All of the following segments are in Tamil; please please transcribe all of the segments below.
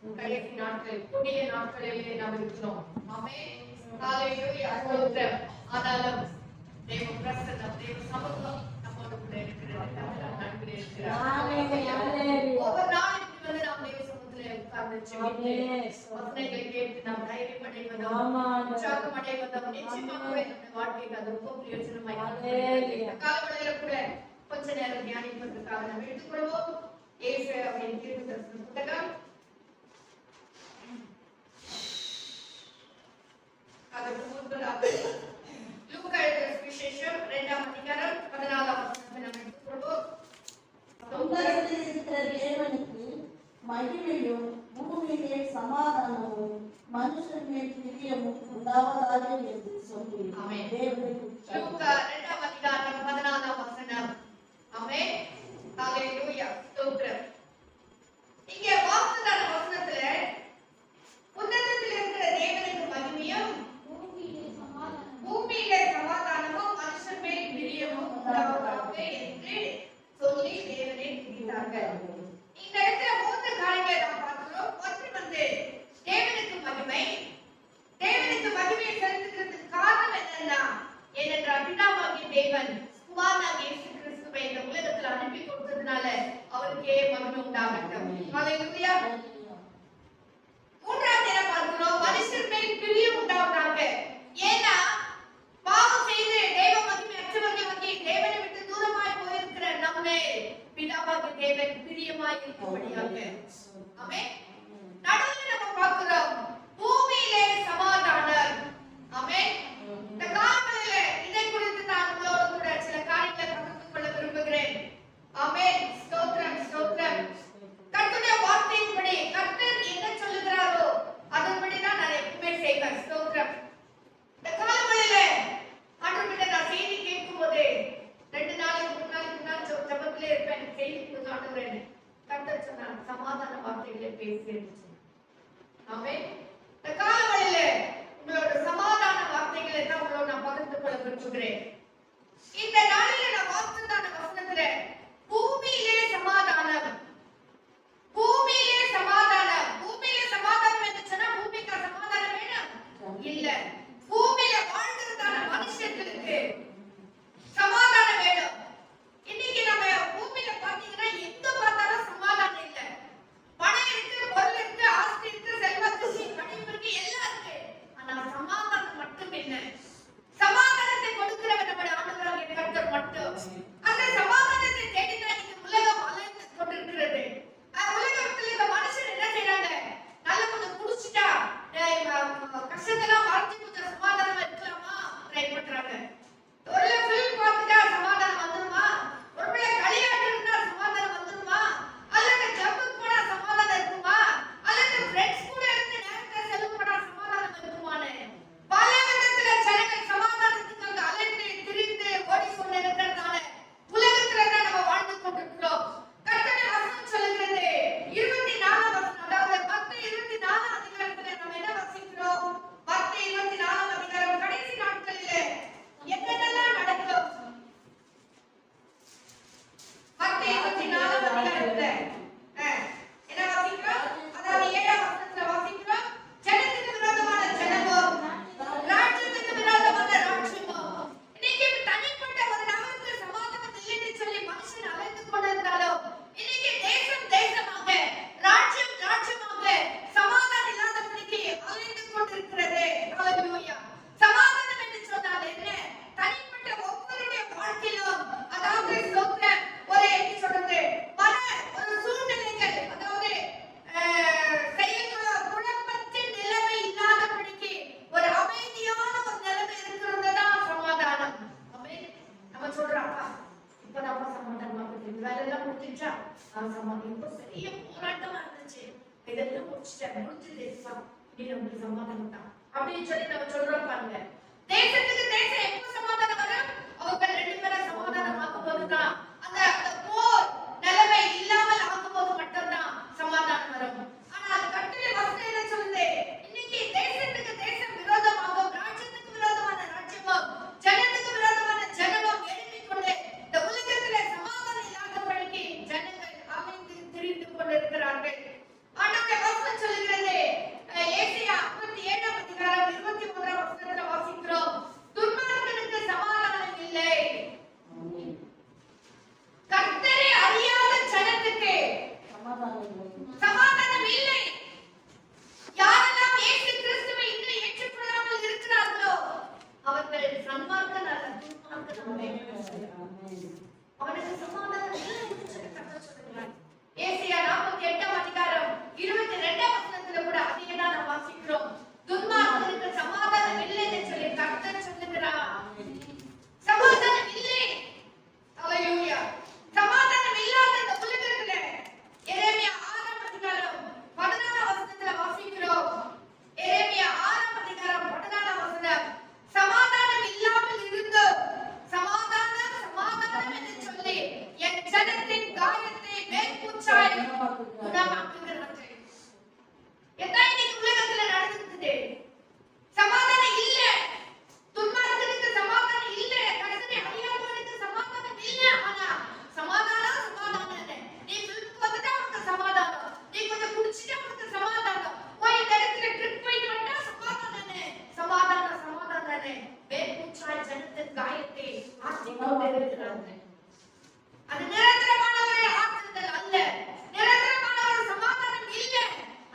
கடைசி நாட்கள் புதிய நாட்களிலே நாம் இருக்கிறோம். ஆமென். ஹalleluya. ஸ்தோத்திரம். ஆனாலும் தேவ பிரசன்னம் தேவ சமூகம் நம்மோடு கூட இருக்கிறது. நம்ம நடுவில் இருக்கிறார். ஆமென். ஒவ்வொரு நாளும் இப்படி நாம் தேவ சமூகத்திலே உட்கார்ந்து ஜெபித்து வசனங்களை கேட்டு நாம் தைரியம் அடைவதும் உற்சாகம் அடைவதும் நிச்சயமாகவே நம்முடைய வாழ்க்கைக்கு அது ரொம்ப பிரயோஜனமாய் இருக்கும். காலவெளியில கூட கொஞ்ச நேரம் தியானிப்பதற்காக நாம் எடுத்துக்கொள்வோம். ஏசாயாவின் தீர்க்கதரிசன புத்தகம் அதற்கு முன்பதாக லூக்கா எழுதிய சுவிசேஷம் 2ஆம் அதிகாரம் 14ஆம் வசனத்தை நாம் எடுத்துக்கொள்வோம். உலகத்தில் இருக்கிற தேவனுக்கு மகிமையும் பூமியிலே சமாதானமும் மனுஷன் மேல் பிரியமும் உண்டாவதாக என்று சொல்லி லூக்கா 2ஆம் அதிகாரம் 14ஆம் வசனம். ஆமென். ஹalleluya. ஸ்தோத்திரம். இங்கே வாக்குத்தத்தமான வசனத்திலே உன்னதத்தில் இருக்கிற தேவனுக்கு மகிமையும் பூமியிலே சமாதானமும் மனுஷன் மேல் பிரியமும் உண்டாவதாக என்று சொல்லி தேவனை துதித்தார்கள். இந்த இடத்துல மூன்று காரியங்களை நாம் பார்க்கிறோம். ஒன்று தேவனுக்கு மகிமை. தேவனுக்கு மகிமையை செலுத்துகிறதுக்கு காரணம் என்னன்னா, ஏனென்றால் பிதாவாகிய தேவன் குமாரனாகிய இயேசு கிறிஸ்துவை இந்த உலகத்தில் அனுப்பி கொடுத்ததுனால அவருக்கே மகிமை உண்டாகட்டும். ஹalleluya. மூன்றாவது என்ன பார்க்கிறோம்? மனுஷர் மேல் பிரியம் உண்டாவதாக. ஏன்னா பாவம் செய்து தேவ மகிமை அற்றவர்களாகி தேவனை விட்டு தூரமாய் போயிருக்கிற நம்மை பிதாவாகிய தேவன் பிரியமாய் இருக்கும்படியாக. ஆமென். நடுவில் நம்ம பார்க்கிறோம் பூமியிலே சமாதானம். ஆமென். இந்த காலங்களில இதை குறித்து நான் உங்களோடு கூட சில காரியங்களை பகிர்ந்து கொள்ள விரும்புகிறேன். ஆமென். ஸ்தோத்திரம் ஸ்தோத்திரம். கர்த்தருடைய வார்த்தையின்படி கர்த்தர் என்ன சொல்லுகிறாரோ அதன்படி தான் நான் எப்பவுமே செய்வேன். ஸ்தோத்திரம். இந்த காலங்களில ஆண்டவர்கிட்ட நான் செய்தி கேட்கும்போது 2 நாளைக்கு 3 நாளைக்கு நான் ஜெபத்திலே இருப்பேன். செய்தி கொடுத்து ஆண்டவரே கர்த்தர் சொன்னார் சமாதான வார்த்தைகளை பேசி. ஆமென். இந்த காலங்களில உங்களோட சமாதான வார்த்தைகளை தான் உங்களோட நான் பகிர்ந்து கொள்ள விரும்புகிறேன். இந்த நாளில நான் வாசித்தான வசனத்துல பூமியிலே சமாதானம். பூமியிலே சமாதானம். பூமியிலே சமாதானம் என்று சொன்னா பூமிக்கு சமாதானம் வேணும் இல்ல. பூமியில வாழ்கிறதான மனுஷங்களுக்கு சமாதானம் வேணும். இன்னைக்கு நம்ம பூமியில பாத்தீங்கன்னா எங்க பார்த்தாலும் சமாதானம் இல்ல. பணம் இருக்கு, பொருள் இருக்கு, ஆஸ்தி இருக்கு, செல்வத்து படிப்பு இருக்கு, எல்லாம் இருக்கு. ஆனா சமாதானம் மட்டும் இல்ல. சமாதானத்தை கொடுக்கிறவர் நம்முடைய ஆண்டவராகிய கர்த்தர் மட்டும். அந்த சமாதானத்தை தேடிதான் இந்த உலகம் அலைந்து கொண்டிருக்கிறது. உலகத்தில் இந்த மனுஷன் என்ன செய்யறாங்க? நல்ல கொஞ்சம் குடிச்சிட்டா கஷ்டத்தெல்லாம் மறைச்சு கொஞ்சம் சமாதானமா இருக்கலாமா ட்ரை பண்றாங்க. ஒரு ஃபிலிம் பார்த்துட்டா சமாதானம் வந்துருமா? ஒருவேளை களியாட்டு இருந்தா சமாதானம் வந்துருமா? அல்லது கிளப்புக்கு போனா சமாதானம் இருக்குமா? அல்லது ஃப்ரெண்ட்ஸ் கூட இருந்து நேரத்தை செலவு பண்ணா சமாதானம் இருக்குமான்னு பல விதத்துல ஜனங்கள் சமாதானத்துக்காக அலைந்து திரிந்து ஓடி கொண்டு இருக்கிறதால உலகத்துல தான் நம்ம வாழ்ந்து கொண்டிருக்கிறோம். கர்த்தருடைய வசனம் சொல்லுகிறது 24 வசனம், அதாவது 10:24 அதிகாரத்துல நம்ம என்ன வாசிக்கிறோம்? 10:24 அதிகாரம் கடைசி நாட்களிலே என்னென்னலாம் நடக்கும்? 10:24 அதிகாரத்துல என்ன வாசிக்கிறோம்? அதாவது 7ஆம் வசனத்துல வாசிக்கிறோம், ஜனத்துக்கு விரோதமான ஜனமும் ராஜ்யத்துக்கு விரோதமான ராஜ்யமும். இன்னைக்கு தனிப்பட்ட ஒரு நபருக்கு சமாதானம் இல்லைன்னு சொல்லி மனுஷன் அலைந்து கொண்டிருந்தாலும் இன்னைக்கு தேசம் தேசமாக ராஜ்யம் ராஜ்யமாக சமாதானம் இல்லாதபடிக்கு அலைந்து கொண்டிருக்கிறது. ஹalleluya. சமாதானம் என்று சொன்னால் என்ன? தனிப்பட்ட ஒவ்வொருடைய வாழ்க்கையிலும் அதாவது ஸ்தோத்திரம் ஒரு எப்படி சொல்றது ஒரு சூழ்நிலைகள் அதாவது செயல்களோ குழப்பத்தின் நிலைமை இல்லாதபடிக்கு ஒரு அமைதியான ஒரு நிலைமை இருக்கிறது தான் சமாதானம். நம்ம சொல்றோம்ப்பா இப்ப நம்ம சமாதானமா இருக்கு, வேற எல்லாம் முடிஞ்சிச்சா சமாதானம் இப்போ பெரிய போராட்டமா இருந்துச்சு, இதெல்லாம் முடிச்சுட்டேன் முடிஞ்சிருச்சா நீ நமக்கு சமாதானம் தான் அப்படின்னு சொல்லி நம்ம சொல்றோம். பாருங்க தேசத்துக்கு தேசம் எப்போ சமாதானம் வரும்? அவங்க 2 பேரும் சமாதானம் ஆகும்போது தான் அந்த போர் நிலைமை இல்லாமல் ஆகும்போது மட்டும்தான் சமாதானம் வரும். ஆனா அது கட்டளை வசனம் என்ன சொல்லுது? இன்னைக்கு தேசத்துக்கு தேசம் விரோதமாகவும் ராஜ்யத்துக்கு விரோதமான ராஜ்யமும் ஜனத்துக்கு விரோதமான ஜனமும் எழுப்பிக் கொண்டு இந்த உலகத்துல சமாதானம் இல்லாதபடிக்கு ஜனங்கள் அமைந்து திரிந்து கொண்டிருக்கிறார்கள். ஆண்டவருடைய வசனம் சொல்லுது சமாதானம் இல்லை. யாரெல்லாம் இயேசு கிறிஸ்துவை இன்னும் ஏற்றுக்கொள்ளாமல் இருக்கிறார்களோ அவர்கள் சன்மார்க்கர் அல்ல, துன்மார்க்கர். அவனுக்கு சமாதானம் இல்லை என்று சொல்லி கர்த்தர் சொல்கிறார். ஏசாயா 48ஆம் அதிகாரம் 22ஆம் வசனத்துல கூட அதையே தான் நாம் வாசிக்கிறோம். துன்மார்க்கருக்கு சமாதானம் இல்லை என்று சொல்லி கர்த்தர் சொல்லுகிறார். சமாதானம் இல்லை. ஹல்லேலூயா. சமாதானம் இல்லாத இந்த உலகத்துல எரேமியா 6ஆம் அதிகாரம் 14ஆம் வசனத்துல வாசிக்கிறோம். எரேமியா 6ஆம் அதிகாரம் 14ஆம் வசனம், சமாதானம் இல்லாமல் இருந்து சமாதானம் சமாதானம் என்று சொல்லி என் ஜனத்தின் காயத்தை மேற்பூச்சாய் குணமாக்குகிறார்கள். என்ன இன்னைக்கு உலகத்துல நடந்துக்குது? சமாதானம் இல்ல. துன்மார்க்கருக்கு சமாதானம் இல்ல. கர்த்தரை அறியாதவனுக்கு சமாதானம் இல்ல. ஆனா சமாதானம் சமாதானம். நீ வீட்டுக்கு வந்துட்டா உனக்கு சமாதானம். நீ கொஞ்சம் குடிச்சிட்டா உனக்கு சமாதானம். போய் இந்த இடத்துல ட்ரிப் போயிட்டு வந்தா சமாதானமே. சமாதானம் சமாதானமே. மேற்பூச்சாய் ஜனத்தின் காயத்தை ஆற்றிக் கொண்டிருக்கிறார்கள். அது நிரந்தரமான ஒரு ஆற்றுதல் அல்ல. நிரந்தரமான ஒரு சமாதானம் இல்ல.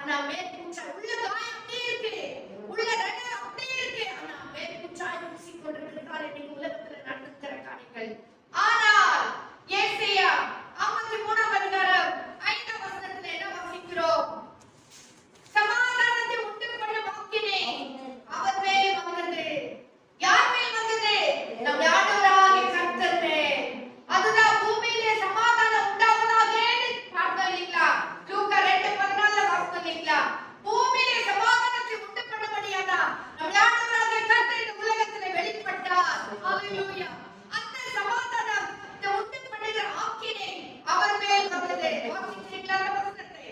ஆனா மேற்பூச்சாய் உள்ள காயம் அப்படியே இருக்கு. உள்ள ரத்தம் அப்படியே இருக்கு. ஆனா மேற்பூச்சாய் பூசிக் கொண்டிருக்கிறார். இன்னைக்கு உலகத்துல நடக்கிற காரியங்கள். ஆனால் ஏசாயா 53ஆம் அதிகாரம் 5ஆம் வசனத்துல என்ன வாசிக்கிறோம்? சமாதானத்தை உண்டு பண்ணும் ஆக்கினை அவர் மேல் வந்தது. யார் மேல் வந்தது? நம் ஆண்டவராகிய கர்த்தர் மேல். அதுதான் பூமியிலே சமாதானம் உண்டாவதாகன்னு பார்த்தோம் இல்லைங்களா? லூக்கா 2:14 வாசித்தோம் இல்லைங்களா? பூமியிலே சமாதானத்தை உண்டு பண்ணும்படியானா நம் ஆண்டவராகிய கர்த்தர் இந்த உலகத்திலே வெளிப்பட்டார். ஹல்லேலூயா. அந்த சமாதானத்தை உண்டு பண்ணுகிற ஆக்கினை அவர் மேல் வந்தது. வாசிக்கிறீங்களா அந்த வசனத்தை?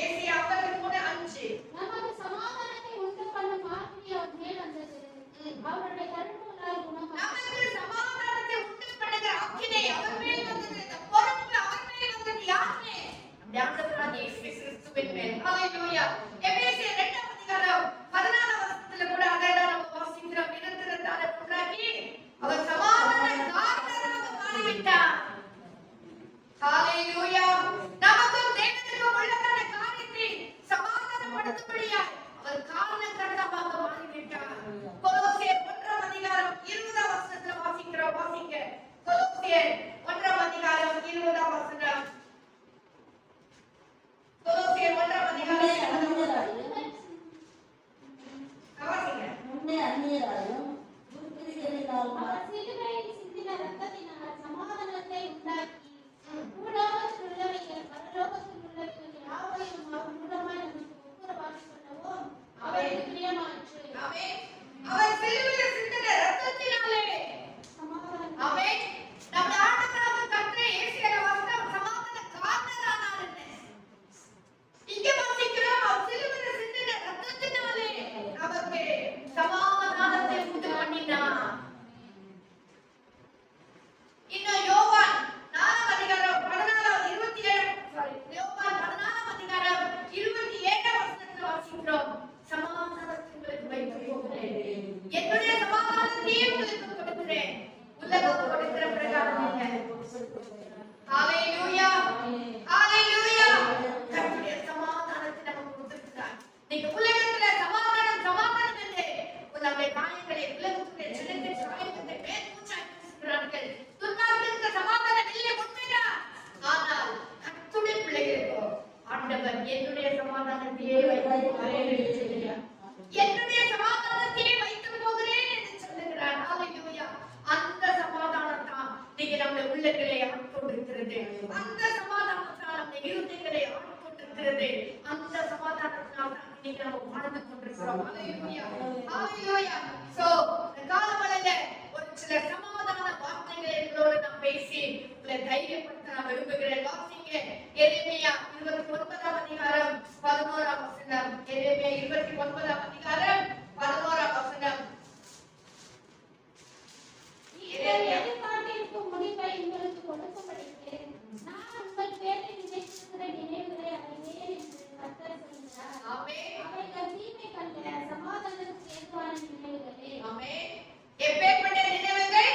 ஏசாயா 53:5. நமக்கு சமாதானத்தை உண்டு பண்ணும் ஆக்கினை அவர் மேல் வந்தது. அவருடைய கருணையால் குணமாக்கினார். நமக்கு சமாதானத்தை உண்டு பண்ணுகிற ஆக்கினை அவர் மேல் வந்தது. இந்த பொறுப்பு அவர் மேல் வந்தது. யாருமே நம்முடைய ஆண்டவராகிய இயேசு கிறிஸ்துவின் மேல். ஹல்லேலூயா. எபேசியர் 2ஆம் அதிகாரம் 14ஆம் வசனத்துல கூட அதை தான் நம்ம வாசிக்கிறோம். நிரந்தரத்தாரை உண்டாக்கி அவர் சமாதானக்காரராக மாறிவிட்டார். ஹல்லேலூயா. நமக்கும் தேவனுக்கும் உள்ளதான காரியத்தை சமாதானப்படுத்தும்படியாய் அவர் காரணகர்த்தாவாக மாறிவிட்டார். கொலோசியர் 1ஆம் அதிகாரம் 20ஆம் வசனத்துல வாசிக்கிறோம். வாசிங்க. கொலோசியர் 1ஆம் அதிகாரம் 20ஆம் வசனம். கொலோசியர் 1ஆம் அதிகாரம் வாசிங்க. முன்னே அந்நியராயும் துர்க்கிரிகளினால் அவர் சிலுவையில் சிந்தின இரத்தத்தினால் சமாதானத்தை உண்டாக்கி பூலோகத்தில் உள்ளவைகள் பரலோகத்தில் உள்ளவைகள் யாவையும் அவர் மூலமாய் நமக்கு ஒப்புரவாக்கிக் கொள்ளவும் அவருக்கு பிரியமாயிற்று. ஆமென். அவர் சிலுவையில் சிந்தின இரத்தத்தினாலே சமாதானம் ஆமென். நம்ம ஆண்டவராகிய கர்த்தர் இயேசுவின் வஸ்திரம் சமாதானக்காரரானார் என்ன? இங்க வாசிக்கிறோம். அவர் சிலுவையில் சிந்தின இரத்தத்தினாலே நமக்கு சமாதானத்தை உண்டு பண்ணினார். இன்னும் யோவான் 4ஆம் அதிகாரம் 14ஆம் அதிகாரம் 27ஆம் வசனத்துல வாசிக்கிறோம். சமாதானத்தை உங்களுக்கு வைத்துப் போகிறேன். என்னுடைய சமாதானத்தையே உங்களுக்கு கொடுக்கிறேன். உலகம் கொடுக்கிற பிரகாரம் இல்லை. ஹல்லேலூயா. ஹல்லேலூயா. கர்த்தருடைய சமாதானத்தை நமக்கு கொடுத்திருக்கிறார். நீங்க உலகத்துல சமாதானம் சமாதானம் என்று நம்முடைய காயங்களை உலகத்துடைய ஜனத்தின் காயத்தை மேற்பூச்சாய் பூசுகிறார்கள். துன்மார்க்கருக்கு சமாதானம் இல்லை, உண்மைதான். ஆனால் கர்த்தருடைய பிள்ளைகளுக்கோ ஆண்டவர் என்னுடைய சமாதானத்தையே வைத்துப் போகிறேன் என்று சொல்கிறார். என்னுடைய சமாதானத்தையே வைத்துப் போகிறேன் என்று சொல்லுகிறார். ஹல்லேலூயா. அந்த சமாதானம் தான் நீங்க நம்முடைய உள்ளங்களை ஆட்கொண்டிருக்கிறது. அந்த சமாதானத்தால் நம்முடைய இருதயங்களை ஆட்கொண்டிருக்கிறது. அந்த சமாதானத்தால் தான் நீங்க நம்ம வாழ்ந்து கொண்டிருக்கிறோம். ஹல்லேலூயா. ஹல்லேலூயா. சோ காலவளையில ஒரு சில சமாதான வார்த்தைகளை உங்களோடு நான் பேசி உங்களை தைரியப்படுத்த நான் விரும்புகிறேன். வாசிங்க. எரேமியா 29ஆம் அதிகாரம் 11ஆம் வசனம். எரேமியா 29ஆம் அதிகாரம் 11ஆம் வசனம். நீங்கள் எதிர்பார்த்திருக்கும் முடிவை உங்களுக்கு கொடுக்கும்படிக்கு நான் உங்கள் பேரில் நினைத்திருக்கிற நினைவுகளை அறிவேன் என்று கர்த்தர் சொல்கிறார். ஆமென். அவைகள் தீமைக்கல்ல, சமாதானத்துக்கு ஏதுவான நினைவுகளே. ஆமென். எப்பேற்பட்ட நினைவுகள்?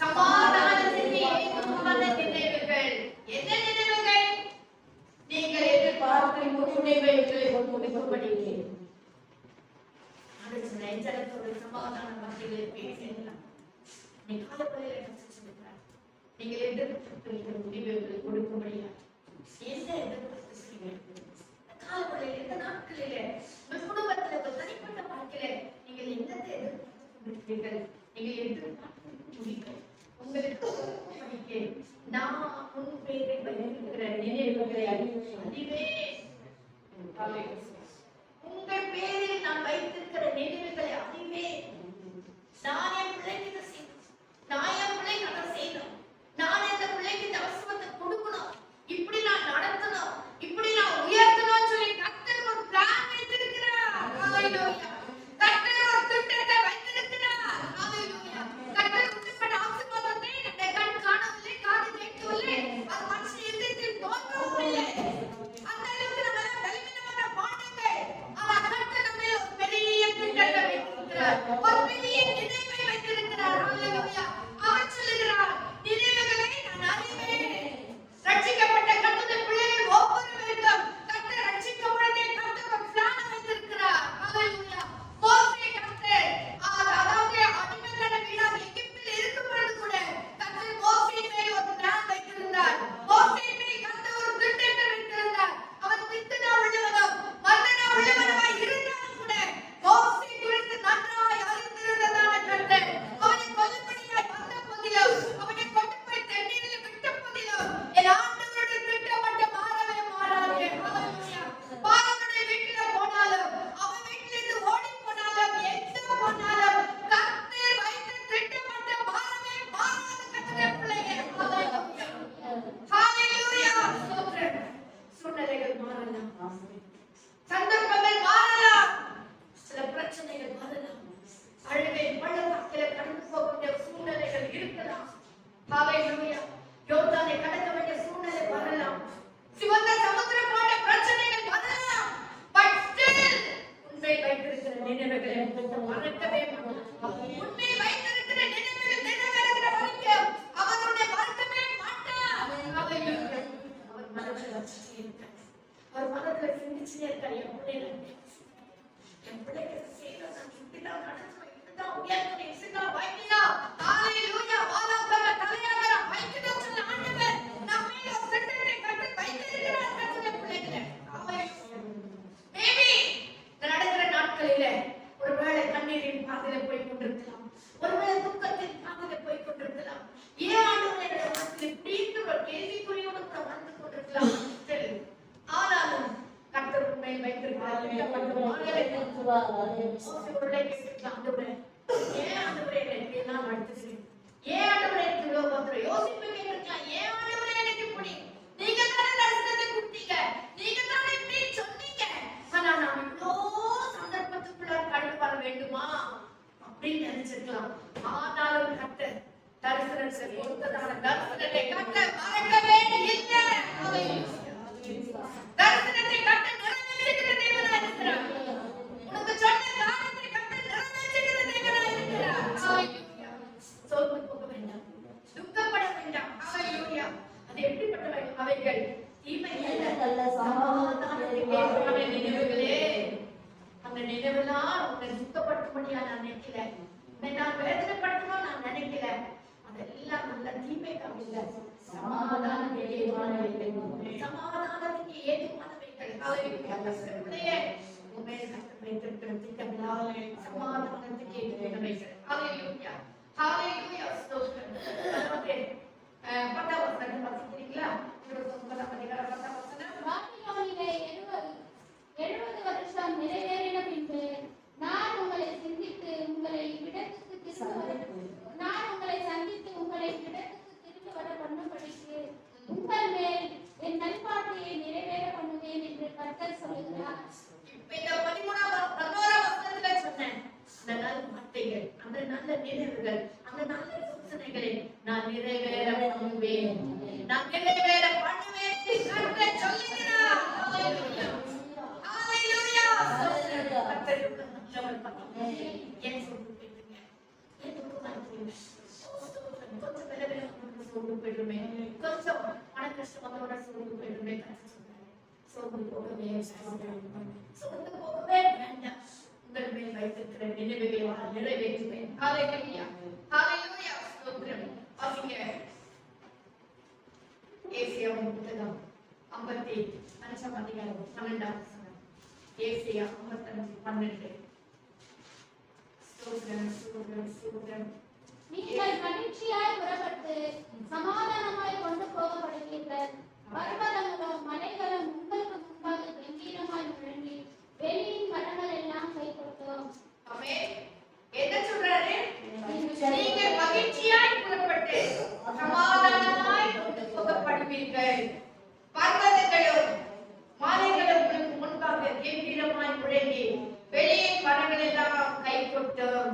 சமாதானத்துக்கு ஏதுவான நினைவுகள். என்ன நினைவுகள்? நீங்கள் எதிர்பார்க்கும் காலப்படையில கற்று சொல்லுகிறார். நீங்கள் எதிர்ப்பு முடிவுகளை கொடுக்கும்படியா எந்த எதிர்ப்பு செய்வீர்கள்? காலப்படையில எந்த நாட்களிலே உங்கள் குடும்பத்தில் உங்கள் தனிப்பட்ட வாழ்க்கையில நீங்கள் என்னத்தை எதிர்பார்க்கிறீர்கள்? நீங்கள் எதிர்பார்க்கிறீர்கள் உங்களுக்கு படிக்க நான் உன் பேரை வைத்திருக்கிற நினைவுகளை அறிவே. உங்கள் பேரில் நான் வைத்திருக்கிற நினைவுகளை அறிவே. நான் என் பிள்ளைக்கு இதை செய்யணும், நான் என் பிள்ளைக்கு அதை செய்யணும், நான் இந்த பிள்ளைக்கு இந்த அவசரத்தை கொடுக்கணும், இப்படி நான் நடத்தணும், இப்படி நான் உயர்த்தணும் சொல்லி கர்த்தர் ஒரு பிளான் வைத்திருக்கிறார். ஹalleluya. கர்த்தர் ஒரு திட்டத்தை வைத்திருக்கிறார். ஹalleluya. கர்த்தர் உங்களுடைய ஆசீர்வாதத்தை இந்த கண் காணவில்லை, காது கேட்கவில்லை, அது மனுஷ இதயத்தில் தோன்றவும் இல்லை. அந்த அளவுக்கு நம்ம பலவீனமான பாண்டங்கள், ஆனால் கர்த்தர் நம்ம ஒரு பெரிய திட்டத்தை வைத்திருக்கிறார், ஒரு பெரிய நினைவை வைத்திருக்கிறார். ஹalleluya. அவர் சொல்லுகிறார், நினைவுகளை நான் அறிவேன். ரட்சிக்கப்பட்ட கர்த்தருடைய பிள்ளைகள் ஒவ்வொருவருக்கும் கர்த்தர் ரட்சிக்கும் பொழுதே கர்த்தர் ஒரு பிளான் வைத்திருக்கிறார். ஹalleluya. மோசே கர்த்தர் அதாவது அடிமைத்தன வீடாக எகிப்தில் இருக்கும் பொழுது கூட கர்த்தர் மோசேயின் மேல் ஒரு பிளான் வைத்திருந்தார். மோசேயின் மேல் கர்த்தர் ஒரு திட்டத்தை வைத்திருந்தார். அவன் திட்டனா உள்ளவனும் மன்னனா உள்ளவனுமாய் இருந்தாலும் கூட மோசே குறித்து நன்றாய் அறிந்திருந்ததான கர்த்தர் அவனை கொல்லும்படியாய் வந்த போதிலும், அவனை கொண்டு போய் தண்ணீரில் விட்ட போதிலும், என் ஆண்டவருடைய திட்டம் மட்டும் மாறவே மாறாது. ஹalleluya. பார்வோனுடைய வீட்டில போனாலும், அவன் வீட்டிலிருந்து ஓடி போனாலும், எங்க போனாலும் கர்த்தர் வைத்த திட்டம் மட்டும் மாறவே மாறாது. கர்த்தருடைய பிள்ளையே. ஹalleluya. ஹalleluya. ஸ்தோத்திரம். சூழ்நிலைகள் மாறலாம், சந்தர்ப்பங்கள் மாறலாம், சில பிரச்சனைகள் மாறலாம், அழுகை பள்ளத்தாக்கில கடந்து போக வேண்டிய சூழ்நிலைகள் இருக்கலாம். ஹalleluya. யோர்தானை கடக்க வேண்டிய சூழ்நிலை வரலாம், சிவந்த சமுத்திரம் போன்ற பிரச்சனைகள் வரலாம். பட் ஸ்டில் உண்மை வைத்திருக்கிற நினைவுகளை மறக்கவே மாட்டார். உண்மை வைத்திருக்கிற நினைவுகள் நிறைவேறுகிற வரைக்கும் அவருடைய மறக்கவே மாட்டார். ஹalleluya. அவர் மனதில் வச்சுட்டே இருக்கார், அவர் மனதில் சிந்திச்சுட்டே இருக்கார். என் பிள்ளைக்கு செய்யணும், நான் இப்படிதான் நடத்தணும், இப்படிதான் உயர்த்தணும், இப்படிதான் வைக்கணும். ஹalleluya. வாழாக்கார தலையாகற வைக்கணும் சொன்ன ஆண்டவர் நம்ம மேல ஒரு திட்டத்தை கட்டி வைத்திருக்கிறார். கர்த்தருடைய பிள்ளைகளே. மேபி நடக்கிற நாட்களில ஒருவேளை கண்ணீரின் பாதையில போய் கொண்டிருக்கலாம், ஒருவேளை துக்கத்தின் பாதையில போய் கொண்டிருக்கலாம். ஏன் ஆண்டவரே இப்படின்னு ஒரு கேள்விக்குறியோடு கூட வந்து கொண்டிருக்கலாம். ஆனாலும் கர்த்தர் உண்மை வைத்திருக்கிறார். ஏன் ஆண்டவரே எனக்கு எல்லாம் நடத்துச்சு, ஏன் ஆண்டவரே எனக்கு இவ்வளவு பத்திரம் யோசிப்பு கேட்டிருக்கலாம், ஏன் ஆண்டவரே எனக்கு இப்படி, நீங்க தானே தரிசனத்தை கொடுத்தீங்க, நீங்க தானே இப்படி சொன்னீங்க, ஆனா நான் இவ்வளோ சந்தர்ப்பத்துக்குள்ள கடந்து வர வேண்டுமா அப்படின்னு நினைச்சிருக்கலாம். ஆனாலும் கர்த்தர் தரிசனத்தை கொடுத்ததான தரிசனத்தை கர்த்தர் மறக்கவே இல்லை. தரிசனத்தை கர்த்தர் நிறைவேற்றுகிற தேவனா இருக்கிறார். உனக்கு சொன்ன காரியத்தை கர்த்தர் நிறைவேற்றுகிற தேவனா இருக்கிறார். ஹalleluya. சோர்ந்து போக வேண்டாம், துக்கப்பட வேண்டாம். ஹalleluya. அது எப்படிப்பட்ட அவைகள்? தீமை அல்ல, சமாதானத்துக்கு ஏற்ற நினைவுகளே. அந்த நினைவெல்லாம் உன்னை துக்கப்படுத்தும்படியா நான் நினைக்கல, உன்னை நான் வேதனைப்படுத்தணும் நான் நினைக்கல. அதெல்லாம் நல்ல தீமைக்காக இல்லை, சமாதானத்துக்கு ஏதுவானவைகள், சமாதானத்துக்கு ஏதுவானவைகள். ஹalleluya. உண்மை கர்த்தர் வைத்திருக்கிற திட்டங்களால் சமாதானத்துக்கு ஏதுவானவைகள். ஹalleluya. ஹalleluya. ஸ்தோத்திரம். ஓகே, 10வது வசனம் வாசிக்கிறீங்களா? 29ஆம் அதிகாரம் 10ஆம் வசனம். பாபிலோனிலே 70 வருஷம் நிறைவேறின பின்பு நான் உங்களை சந்தித்து உங்களை இடத்துக்கு திரும்ப வர பண்ணும்படிக்கு உங்கள் மேல் என் நல்வாழ்க்கையை நிறைவேற பண்ணுவேன் என்று கர்த்தர் சொல்லுகிறார். இப்ப இந்த 11ஆம் வசனத்துல சொன்னேன் அந்த நல்ல வார்த்தைகள், அந்த நல்ல நினைவுகள், அந்த நல்ல யோசனைகளை நான் நிறைவேற பண்ணுவேன், நான் நிறைவேற பண்ணுவேன் என்று கர்த்தர் சொல்லுகிறார். ஹalleluya. ஹalleluya. கர்த்தர் நல்லவர் பாருங்க. ஏன் சொல்லுங்க, ஏன் துக்கப்படுறீங்க? கொஞ்சம் பெரிய சோர்ந்து போயிடுமே, கொஞ்சம் மன கஷ்டம் வந்தோட சோர்ந்து போயிடுமே. சோர்ந்து போகவே வேண்டாம். உங்கள் மேல் வைத்திருக்கிற நினைவுகளை நிறைவேற்றுவேன். ஹalleluya. ஹalleluya. ஸ்தோத்திரம். வாசிங்க. ஏசாயாவின் புத்தகம் 55 அதிகாரம் 12 வசனம். ஏசாயா 55:12. ஸ்தோத்திரம், ஸ்தோத்திரம், ஸ்தோத்திரம். நீங்கள் மகிழ்ச்சியாய் புறப்பட்டு சமாதானமாய் கொண்டு போகப்படுவீர்கள். பர்வதங்களும் மலைகளும் உங்களுக்கு முன்பாக கம்பீரமாய் முழங்கி வெளியின் மரங்கள் எல்லாம் கை கொடுக்கும். ஆமென். என்ன சொல்றாரு? நீங்க மகிழ்ச்சியாய் புறப்பட்டு சமாதானமாய் கொண்டு போகப்படுவீர்கள். பர்வதங்களும் மலைகளும் உங்களுக்கு முன்பாக கம்பீரமாய் முழங்கி வெளியின் மரங்கள் எல்லாம் கை கொட்டும்.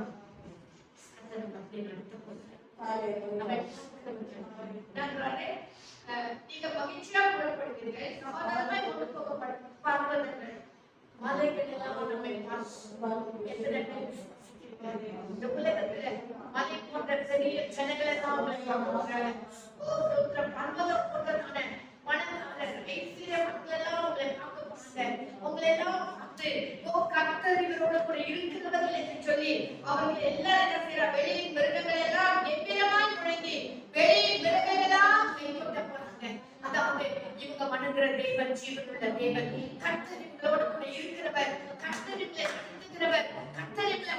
அப்படி நடத்த போகிறார். நீங்க மகிழ்ச்சியா புறப்படுவீர்கள், சமாதானமாய் கொண்டு போகப்படும் பர்வதங்கள் மலைகள் எல்லாம் நம்மை இந்த உலகத்துல மலை போன்ற பெரிய ஜனங்களை தான் பர்வதம் போன்றதான மனதான மக்கள் எல்லாம் உங்களை பார்க்க போறாங்க. உங்களை எல்லாம் பார்த்து கர்த்தர் இவரோட கூட இருக்கிறவர்கள் என்று சொல்லி அவர்கள் எல்லாரும் என்ன செய்யற வெளியின் மிருகங்கள் எல்லாம் எவ்விதமாய் முழங்கி வெளியின் மிருகங்கள் எல்லாம் கை கொட்ட போறாங்க. அதாவது இவங்க வணங்குற தேவன் ஜீவனுள்ள தேவன், கர்த்தர் இவங்களோட கூட இருக்கிறவர், கர்த்தர் இவங்களை நடத்துகிறவர், கர்த்தர் இவங்களை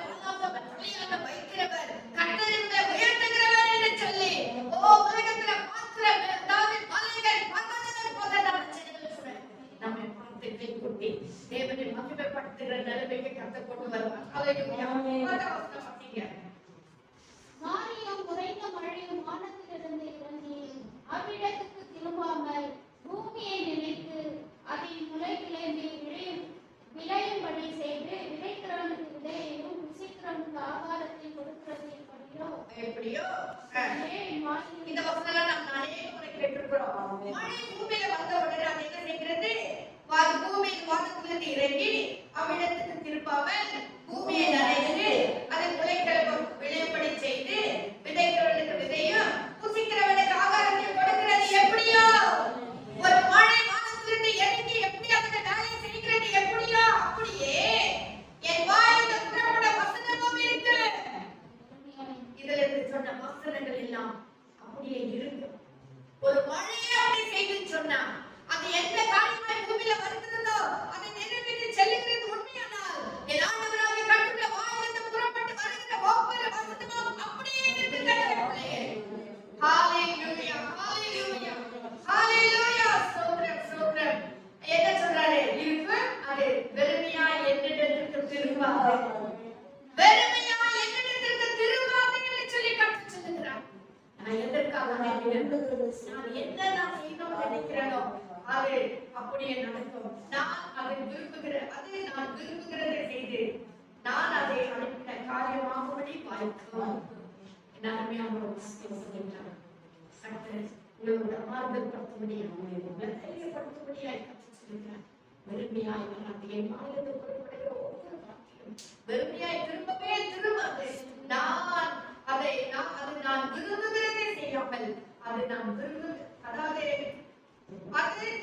வழியாக வைக்கிறவர், கர்த்தர் இவங்களை உயர்த்துகிறவர் என்று சொல்லி உலகத்துல பார்க்கிற அதாவது மலைகள் பர்வதங்கள் போன்றதான ஜனங்கள் கூட நம்மை பார்த்து கை கொட்டி தேவனை மகிமைப்படுத்துகிற நிலைமைக்கு கர்த்தர் கொண்டு வருவார். மாரியும் குறைந்த மழையும் வானத்திலிருந்து இறங்கி அவ்விடத்துக்கு திரும்பாமல் பூமியை நினைத்து அதில் முளை கிளம்பி விளையும்படி செய்து விதைக்கிறவனுக்கு விதையையும் புசிக்கிறவனுக்கு ஆகாரத்தை கொடுக்கிறது எப்படியோ இந்த வசனம்லாம் நம்ம அநேக முறை கேட்டிருக்கிறோம். மழை பூமியில வந்த உடனே அது என்ன செய்கிறது? பூமியின் வானத்திலிருந்து இறங்கி அவ்விடத்துக்கு திரும்பாமல் பூமியை நனைத்து அதை முளைக்கிழமை விளையும்படி செய்து விதைக்கிறவனுக்கு விதையும் புசிக்கிறவனுக்கு ஆகாரத்தை கொடுக்கிறது. எப்படியோ ஒரு மழை வானத்திலிருந்து இறங்கி எப்படி அதுக்கு வேலை செய்கிறது எப்படியோ அப்படியே என் வாயிலிருந்து புறப்பட வசனமும் இருக்கு. இதுல இருந்து சொன்ன வசனங்கள் எல்லாம் அப்படியே இருக்கு. ஒரு மழையை அப்படி செய்துன்னு சொன்னா அது எந்த காரியமாய் பூமியில வருகிறதோ அதை நிறைவேற்றி செல்லுகிறது உண்மையானால் என் ஆண்டவராகிய கர்த்தருடைய வாயிலிருந்து புறப்பட்டு வருகிற ஒவ்வொரு வசனமும் அப்படியே இருக்கிறது. ஹalleluya, ஹalleluya, ஹalleluya. ஸ்தோத்திரம், ஸ்தோத்திரம். என்ன சொல்றாரு? இருக்கு அது வெறுமையாய் என்னிடத்திற்கு திரும்பாது, வெறுமையாய் என்னிடத்திற்கு திரும்பாது என்று சொல்லி கர்த்தர் சொல்லுகிறார். நான் எதற்காக நான் என்ன நான் செய்யணும்னு நினைக்கிறேனோ அது அப்படியே நடக்கும். நான் அதை நான் விரும்புகிறதை செய்து நான் அதை அனுப்பின காரியமாகும்படி வாய்க்கும். உங்களோட ஆறுதல்படுத்தும்படியாக தெரியப்படுத்தும்படியாக சொல்லுகிறேன். வெறுமையாய் வராதே, மாநிலத்தை புறப்படுகிற ஒவ்வொரு வார்த்தையும் வெறுமையாய் திரும்பவே திரும்பாது. நான் விரும்புகிறதை செய்யாமல் அது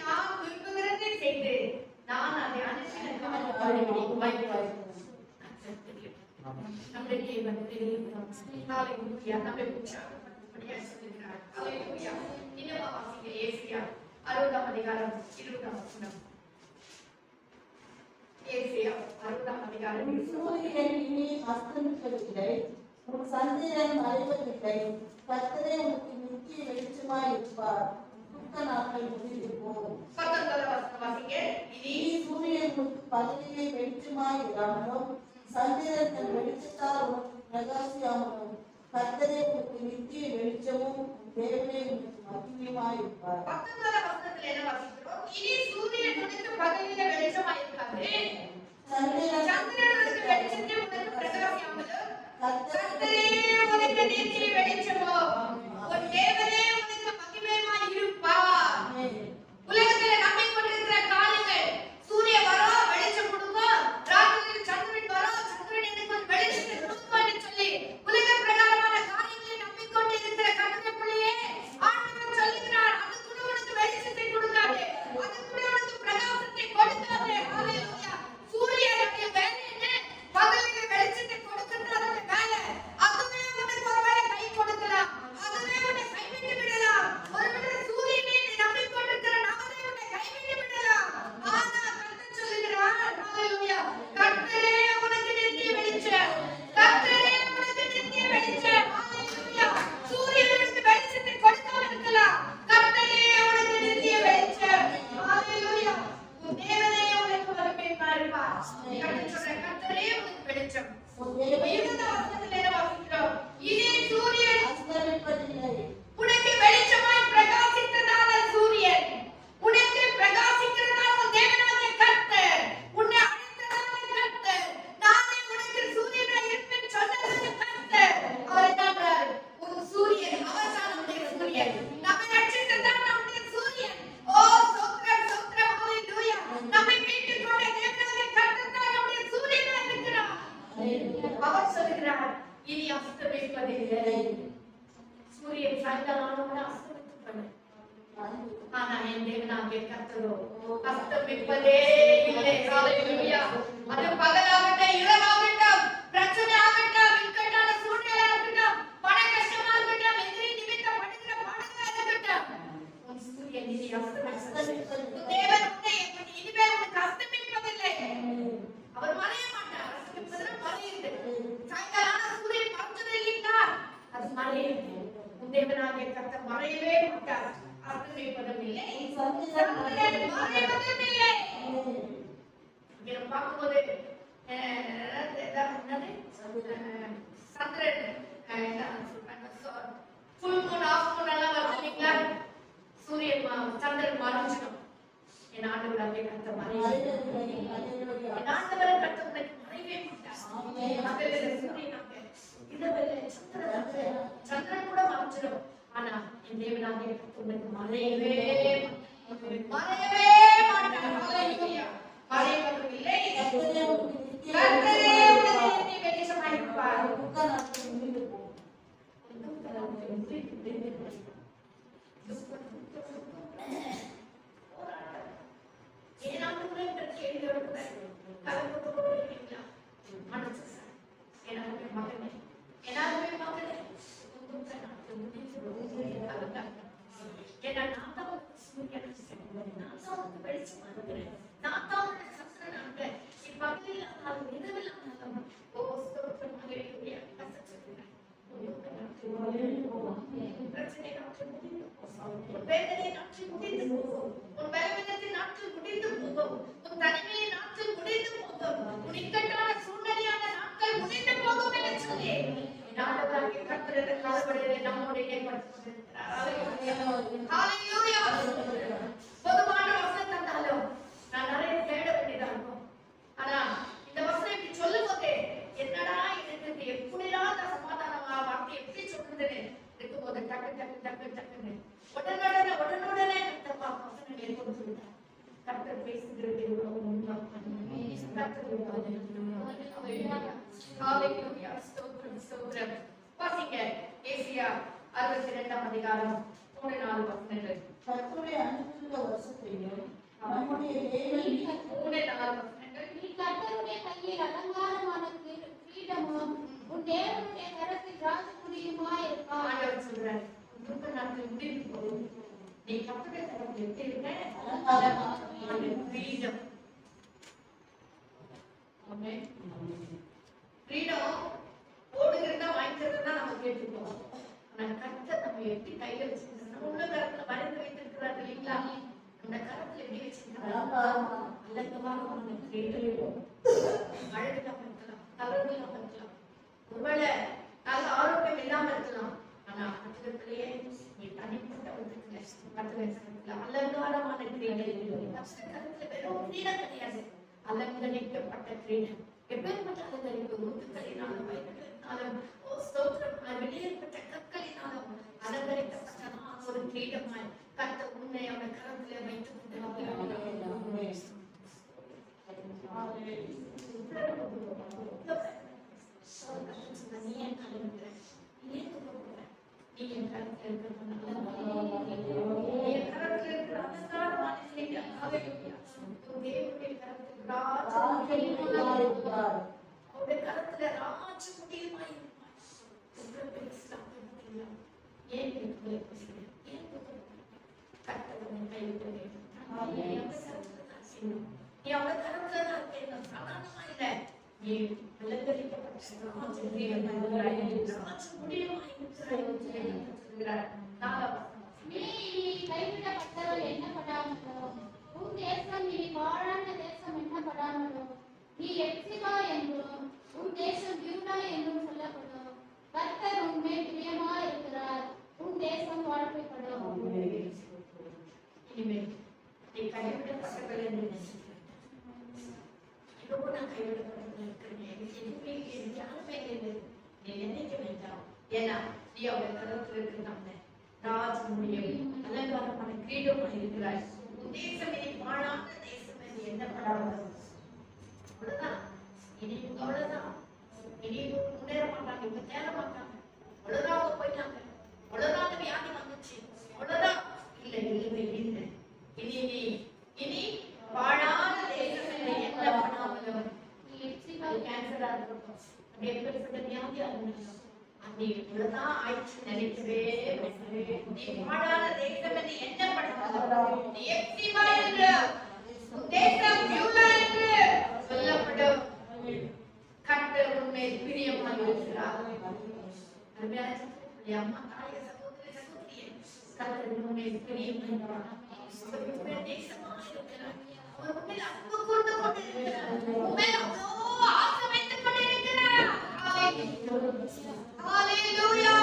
நான் விரும்புகிறதை செய்து நான் அதை அனுப்பின காரியமாகும்படி வாய்க்கும். நம்முடைய தேவன் தெரியும். ஹalleluya. நம்மை உற்சாகப்படுத்தும்படியாக சொல்லுகிறார். ஹalleluya. இன்னும் வாசிங்க. ஏசாயா 60 அதிகாரம் 20 வசனம். ஏசாயா 60 அதிகாரம் 20. சூரியன் இனி அஸ்தமிப்பதில்லை, உன் சந்திரன் மறைவதில்லை, கர்த்தரே உனக்கு நித்திய வெளிச்சமாய் இருப்பார். துக்க நாட்கள் முடிந்து போகும். 19 வசனம் வாசிங்க. இனி சூரியன் உனக்கு பகலிலே வெளிச்சமாய் இராமலும் சந்திரன் தன் வெளிச்சத்தால் உனக்கு பிரகாசியாமலும் கர்த்தரே உனக்கு நித்திய வெளிச்சமும் தேவனே உனக்கு மகிமையுமாய் இருப்பார். 19 வசனத்துல என்ன வாசிக்கிறோம்? இனி சூரியன் உனக்கு பகலிலே வெளிச்சமாய் இருக்காது, சந்திரன் உனக்கு வெளிச்சத்தை உனக்கு பிரகாசியாமலும் கர்த்தரே உனக்கு நித்திய வெளிச்சமும் உன் தேவனே உனக்கு மகிமையுமாய் இருப்பார். உலகத்துல நம்மை கொண்டிருக்கிற காரியங்கள் சூரிய வரும் வெளிச்சம் கொடுக்கும், ராத்திரியில் சந்திரன் வரும் சந்திரன் எனக்கு வெளிச்சத்தை கொடுக்கும் என்று சொல்லி உலக பிரகாரமான காரியங்களை நம்மை கொண்டிருக்கிற கர்த்தருடைய பிள்ளையே ஆண்டவர் சொல்லுகிறார். அது கூட உனக்கு வெளிச்சத்தை கொடுக்காது, அது கூட உனக்கு பிரகாசத்தை கொடுக்காது. ஹalleluya. சூரியனுடைய வேலை என்ன? பகலிலே வெளிச்சத்தை கொடுக்கிறது அதோட வேலை. என் தேவனாகிய கர்த்தரோ அஸ்தமிப்பதே இல்லை. ஹalleluya. அது பகலாகட்டும் இரவாகட்டும், பிரச்சனை ஆகட்டும், இக்கட்டான சூழ்நிலை ஆகட்டும், பண கஷ்டமா இருக்கட்டும், எதிரி நிமித்தம் படுகிற பாடுகளா இருக்கட்டும், உன் சூரியன் இனி அஸ்தமிப்பதில்லை. தேவன் உன்னை இனிமேல் உனக்கு அஸ்தமிப்பதில்லை. அவர் மறைய மாட்டார். அஸ்தமிப்பதில் மறையுது. சாயங்காலம் சூரியன் மறைஞ்சது இல்லைங்களா, அது மறையுது. உன் தேவனாகிய கர்த்தர் மறையவே மாட்டார். அஸ்தமிப்பதும் இல்லை, சந்திரன் மறைவதும் இல்லை. இங்க பார்க்கும்போது சந்திரன் ஃபுல் மூன் ஆஃப் மூன் எல்லாம் வருது இல்லைங்களா, சூரியன் சந்திரன் மறைஞ்சிடும். என் ஆண்டவராகிய கர்த்தர் மறையவே, என் ஆண்டவரை கர்த்தர் உனக்கு மறையவே மாட்டார். சந்திரன் கூட மறைஞ்சிடும். ஆனா என் தேவனாகிய கர்த்தர் உனக்கு மறையவே மாட்டார். ஹalleluya. மறைவதும் இல்லை, கர்த்தரே உனக்கு வெளிச்சமாய் இருப்பார். பொதுவான வசனம் தந்தாலும் நான் நிறைய தேட வேண்டியதா இருக்கும். ஆனா இந்த வசனம் இப்படி சொல்லும் போது என்னடா எனக்கு எப்படிலாம் அந்த சமாதான வார்த்தை எப்படி சொல்றதுன்னு இருக்கும்போது டக்கு டக்கு டக்கு டக்குன்னு உடனுடனே வசனங்களை கொடுத்து கர்த்தர் பேசுகிறது எவ்வளவு உண்மை. வாசிங்க ஏசியா 62ஆம் அதிகாரம் 3-4 வசனங்கள். கர்த்தருடைய அனுப்புகிற வருஷத்தையும் நம்முடைய தேவன் 3-4 வசனங்கள். நீ கர்த்தருடைய கையில் அலங்காரமான கிரீடமும் உன் தேவனுடைய கரத்தில் ராஜகுடியுமாய் இருப்பாய். ஆண்டவர் சொல்றார், துக்க நாட்கள் முடிவு போகுது. நீ கர்த்தருடைய கரத்தில் எப்படி இருக்க? அலங்காரமான கிரீடம். ஆமென். கிரீடம் ஓடுகிறதா வாங்கிக்கிறதா நம்ம கேட்டுப்போம். ஆனா கர்த்தர் நம்ம எப்படி கையில வச்சிருக்கோம், நம்ம உள்ள கரத்துல வரைந்து வைத்திருக்கிறார் இல்லைங்களா, நம்ம கரத்துல எப்படி வச்சிருக்கிறார்? அலங்கமான கிரீடம். அழகுலாம் இருக்கலாம், கலர்லாம் இருக்கலாம், ஒருவேளை நல்ல ஆரோக்கியம் இல்லாம இருக்கலாம். ஆனா கர்த்தத்திலேயே நீ தனிப்பட்ட விதத்துல கர்த்தர் அலங்காரமான கிரீடம். கர்த்தர் வெறும் கிரீடம் கிடையாது, அலங்கரிக்கப்பட்ட கிரீடம். எப்பேற்பட்ட அலங்கரிப்பு, முத்துக்களினாலும் வைரங்களினாலும் வெளியேற்பட்ட கற்களினாலும் அலங்கரிக்கப்பட்ட ஒரு கிரீடமாய் கர்த்தர் உன்னை அவன் கரத்திலே வைத்துக் அவருடைய கரத்துல ராஜ முடியுமாய் நீ அவளை கரத்துல சாதாரணமா இல்ல, நீ கைவிடப்பட்டவள் எண்ணப்படாமலோ, உன் தேசம் நீ வாழான தேசம் எண்ணப்படாமலோ, நீ எப்சிபா என்றும் உன் தேசம் யூதா என்றும் சொல்லப்படும். கர்த்தர் உன்மேல் பிரியமாய் இருக்கிறார், உன் தேசம் வாழ்க்கைப்படும். இனிமேல் நீ கைவிடப்பட்டவள் என்று இதோ நான் கைவிடப்பட்டவள் இருக்கிறேன், எதுவுமே யாருமே இல்லை, நீ நினைக்க வேண்டாம். ஏன்னா நீ அவள் கரத்தில் இருக்கிறாங்க ராஜ முடியும் அலங்காரமான கிரீடமாக இருக்கிறாய். உன் தேசம் இனி வாழான தேசம் என்று எண்ணப்படாமல் அவ்வளவுதான். இனி அவ்வளவுதான், இனி முன்னேற மாட்டாங்க, இவங்க தேட மாட்டாங்க, அவ்வளவுதான், அவங்க போயிட்டாங்க, அவ்வளவுதான், வியாதி வந்துச்சு, அவ்வளவுதான். இல்லை இல்லவே இல்லை, நீ இவ்வளவுதான் ஆயிடுச்சு நினைக்கவே வேண்டாம். நீ பாடாத தேசம் என்று எண்ணப்படாத நீ எப்சிமா என்று உன் தேசம் பியூலா என்று சொல்லப்படும். கர்த்தர் உன்மேல் பிரியமாய் இருக்கிறார். அருமையான சகோதரி, அம்மா, தாயே, சகோதரி, சகோதரியே, கர்த்தர் உன்மேல் பிரியமாய் இருக்கிறார். அவர் உன்மேல் நேசமாய் இருக்கிறார். அவர் உன்மேல் அன்பு கொண்டு கொண்டிருக்கிறார். உன்மேல் அவ்வளோ ஆசை வைத்துக் கொண்டிருக்கிறார். ஹalleluya.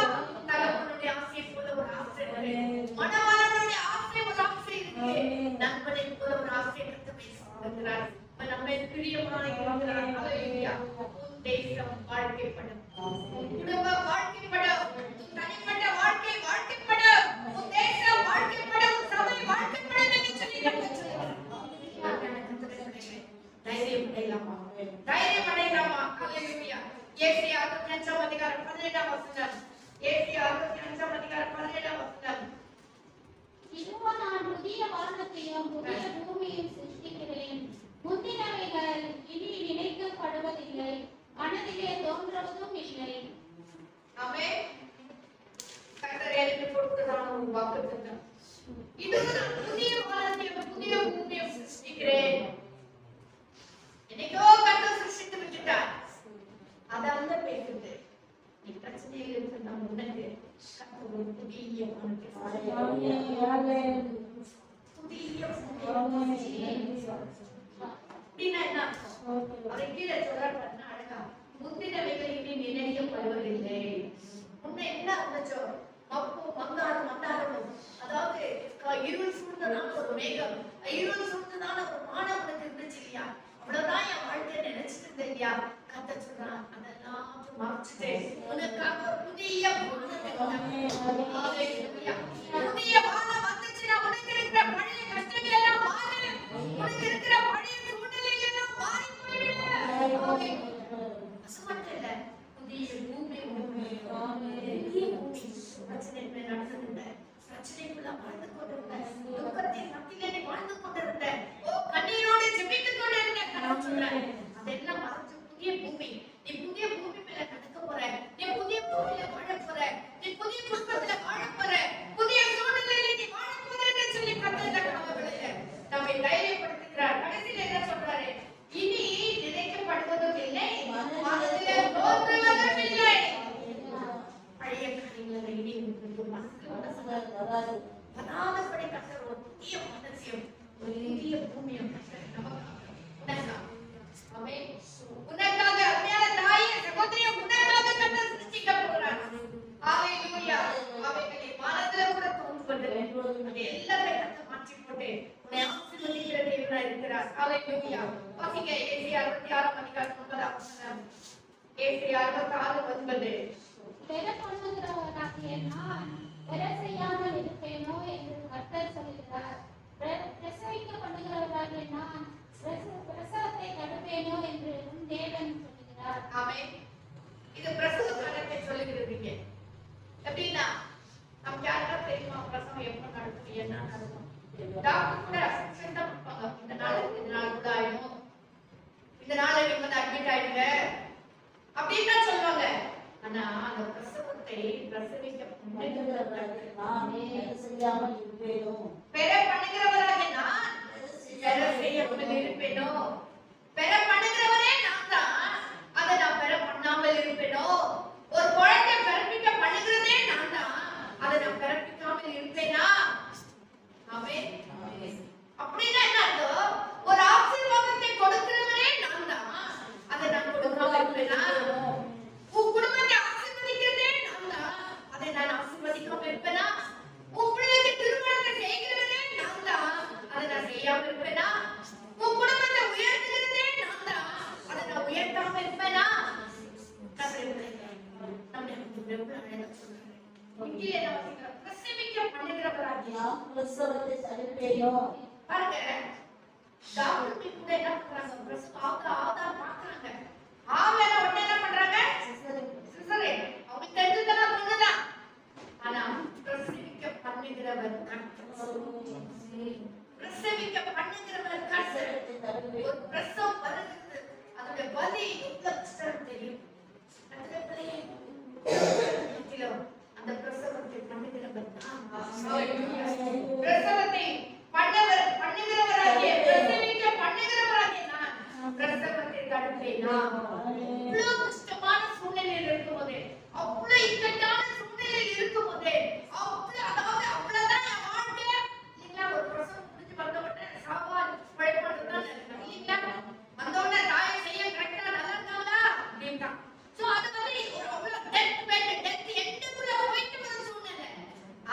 தகப்பனுடைய ஆசை போல ஒரு ஆசை இருக்கு. மணவாளனுடைய ஆசை ஒரு ஆசை இருக்கு. நண்பனை போல ஒரு ஆசை கர்த்தர் வைத்திருக்கிறார். நம்மை பிரியமாய் இருக்கிறார். ஹalleluya. உன் தேசம் வாழ்க்கைப்படும். உன் குடும்பம் வாழ்க்கைப்படும். உன் தனிப்பட்ட வாழ்க்கை வாழ்க்கைப்படும். உன் தேசம் வாழ்க்கைப்படும். உன் சபை வாழ்க்கைப்படும் என்று சொல்லி கர்த்தர் சொல்கிறார். தைரியம் அடையலாமா? தைரியம் அடையலாமா? ஹalleluya. ஏசாயா 65 அதிகாரம் 17 வசனம். ஏசாயா 65 அதிகாரம் 17 வசனம். இதோ நான் புதிய வானத்தையும் புதிய பூமியையும் சிருஷ்டிக்கிறேன். முந்தினவைகள் இனி நினைக்கப்படுவதில்லை, மனதிலே தோன்றுவதும் இல்லை. ஆமென். கர்த்தர் எனக்கு கொடுத்ததான ஒரு வாக்குத்தத்தம். இதோ நான் புதிய வானத்தையும் புதிய பூமியையும் சிருஷ்டிக்கிறேன். என்னைக்கோ கர்த்தர் சிருஷ்டித்து விட்டுட்டார். அதால பேசுது. நீ பிரச்சனையில் இருக்கிற உனக்கு கர்த்தர் ஒரு புதிய வானத்தை புதிய அப்படின்னா என்ன? அதை கீழே சொல்றாரு அழகா. முந்தினவைகள் இனி நினைக்கப்படுவதில்லை. முன்ன என்ன இருந்துச்சோ மப்பும் மந்தாரம் அதாவது இருள் சூழ்ந்ததான ஒரு மேகம், இருள் சூழ்ந்ததான ஒரு வானம் உனக்கு இருந்துச்சு இல்லையா? அவ்வளவுதான் என் வாழ்க்கையை நினைச்சிட்டு இருந்தேன் இல்லையா? கர்த்தர் சொல்றான், அதெல்லாம் மறைச்சிட்டு உனக்காக ஒரு புதிய வானத்தை ஹalleluya. புதிய வானம் வந்துச்சுன்னா உனக்கு இருக்கிற பழைய கஷ்டங்கள் எல்லாம் மாறும். உனக்கு இருக்கிற பழைய சூழ்நிலைகள் எல்லாம் மாறி போயிடும். சுமட்டல புதிய பூமி புதிய பூமி. பிரச்சனை நடந்ததில்லை. பிரச்சனைக்குள்ள வாழ்ந்து கொண்டிருந்தேன். துக்கத்தின் மத்தியிலே நீ வாழ்ந்து கொண்டிருந்தேன். கண்ணீரோடு ஜெபித்துக் கொண்டிருந்தேன். நான் சொல்றேன், அதெல்லாம் மறைச்சு புதிய பூமி. நீ புதிய பூமி மேல நடக்க போற. நீ புதிய பூமியில வாழ போற. நீ புதிய குடும்பத்துல வாழ போற. புதிய சூழ்நிலையில நீ வாழ போற என்று சொல்லி கர்த்தர் நம்மளை நம்மை தைரியப்படுத்துகிறார். கடைசியில் என்ன சொல்றாரு? இனி நினைக்கப்படுவதும் இல்லை, மனதிலே தோன்றுவதும் இல்லை. பழைய காரியங்களை இனி உங்களுக்கு மனசுல வராதபடி கர்த்தர் ஒரு புதிய மனசையும் ஒரு புதிய பூமியும் நமக்காக உனக்காக அருமையான தாயே, சகோதரியே, உனக்காக கர்த்தர் சிருஷ்டிக்க போகிறார். ஹalleluya. அவைகளை மனதிலே கூட தோன்றுவது அது எல்லாத்தையும் கர்த்தர் மாற்றி போட்டு உன்னை ஆசீர்வதிக்கிற தேவனாய் இருக்கிறார். ஹalleluya. வாசிங்க ஏசாயா 66 அதிகாரம் 9 வசனம். ஏசாயா 66:9. பெற பண்ணுகிறவராகிய நான் பெற செய்யாமல் இருப்பேனோ என்று கர்த்தர் சொல்கிறார். பிரசவிக்கப்படுகிறவராகிய நான் பிரசவத்தை தடுப்பேனோ என்று உன் தேவன் சொல்கிறார். ஆமென். இது பிரசவ காலத்தை சொல்லுகிறீங்க. எப்படின்னா நமக்கு யாருக்கா தெரியுமா பிரசவம் எப்ப நடக்கும், என்ன நடக்கும்? டாக்டர் கூட அசிஸ்டன்ட் தான் கொடுப்பாங்க. இந்த நாள் கூட ஆயிடும், இந்த நாள் நீங்க வந்து அட்மிட் ஆயிடுங்க அப்படின்னு தான் சொல்லுவாங்க. ஆனா அந்த பிரசவத்தை பிரசவிக்க செய்யாமல் இருப்பேனோ, பெற பண்ணுகிறவராக நான் பெற செய்யாமல் இருப்பேனோ. பெற பண்ணுகிறவரே நான் தான், அதை நான் பெற பண்ணாமல் இருப்பேனோ. ஒரு குழந்தை பிறப்பிக்க பண்ணுகிறதே நான் தான், அதை நான் பிறப்பிக்காமல் இருப்பேனா? ஆமென். அப்படின்னா என்ன அர்த்தம்? ஒரு ஆசீர்வாதத்தை கொடுக்கிறவரே நான் தான், அதை நான் கொடுக்காம இருப்பேனா? உன் குடும்பத்தை ஆசீர்வதிக்கிறதே நான் தான், அதை நான் ஆசீர்வதிக்காம இருப்பேனா? உன் பிள்ளைக்கு திருமணத்தை செய்கிறதே நான் தான், அதை நான் செய்யாம இருப்பேனா? உன் குடும்பத்தை உயர்த்துகிறதே நான் தான், அதை நான் உயர்த்தாம இருப்பேனா? இங்கே என்ன வாசிக்கிறோம்? பிரசவிக்க பண்ணுகிறவராகிய நான் பிரசவத்தை தடுப்பேனோ. பாருங்க, டாக்டர் கூட என்ன பண்றாங்க? பிரசவம் ஆதார் பாக்குறாங்க. ஆவேல உடனே என்ன பண்றாங்க? சிசரேன். அவங்க தெரிஞ்சதெல்லாம் ஒண்ணுதான். ஆனா பிரசவிக்க பண்ணுகிறவர் கர்த்தர். பிரசவிக்க பண்ணுகிறவர் கர்த்தர். ஒரு பிரசவம் வருகிறது, அதோட வலி எவ்வளவு கஷ்டம் தெரியும். பண்ணுகிறவர் பிரசவத்தை பண்ணுகிறவராகிய பிரசவிக்க பண்ணுகிறவராகிய நான் பிரசவத்தை தடுப்பேன். அவ்வளவு கஷ்டமான சூழ்நிலையில் இருக்கும்போது, அவ்வளவு இக்கட்டான சூழ்நிலையில் இருக்கும்போது, அவ்வளவுதான் என் வாழ்க்கை இல்லைங்களா? ஒரு பிரசவம் முடிஞ்சு வந்த உடனே சாப்பாடு பழைப்படுறதுதான் இல்லைங்களா? வந்த உடனே தாயை செய்ய கரெக்டா நல்லா இருந்தாங்களா அப்படின்னா, சோ அது வந்து ஒரு அவ்வளவு டெத் பெட் டெத் எண்டுக்குள்ள போயிட்டு வர சூழ்நிலை.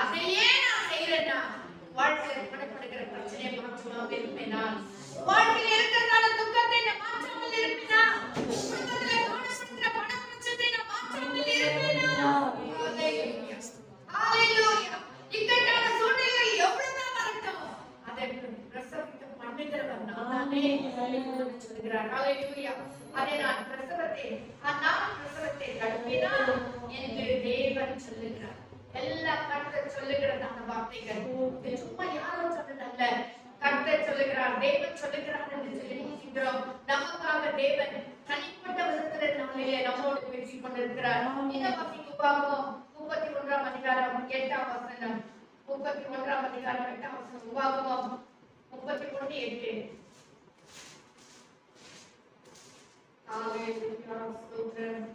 அதையே நான் செய்யறேன்னா வாழ்க்கையில படப்படுகிற பிரச்சனையை மாற்றலாம் இருப்பேனா? வாழ்க்கையில இருக்கிறதால துக்கத்தை நான் மாற்றாமல் இருப்பேனா? குடும்பத்துல காணப்படுகிற பண பிரச்சனையை நான் மாற்றாமல் இருப்பேனா? ஹalleluya. இக்கட்டான சூழ்நிலை எவ்வளவுதான் வரட்டும், அதை பிரசவிக்க பண்ணுகிறவர் நானே சொல்கிறார். ஹalleluya. அதை நான் பிரசவத்தை தடுப்பேனா என்று தேவன் சொல்லுகிறார். எல்லா கர்த்தர் சொல்லுகிறதான வார்த்தைகள் இது சும்மா யாரோ சொன்னதல்ல, கர்த்தர் சொல்லுகிறார், தேவன் சொல்லுகிறார் என்று சொல்லி நினைக்கிறோம். நமக்காக தேவன் தனிப்பட்ட விதத்துல நம்மோடு பேசி கொண்டிருக்கிறார். இந்த வாசிக்கு பார்ப்போம். 31ஆம் அதிகாரம் 8ஆம் வசனம். 31ஆம் அதிகாரம் 8ஆம் வசனம். உபாகமம் 31:8.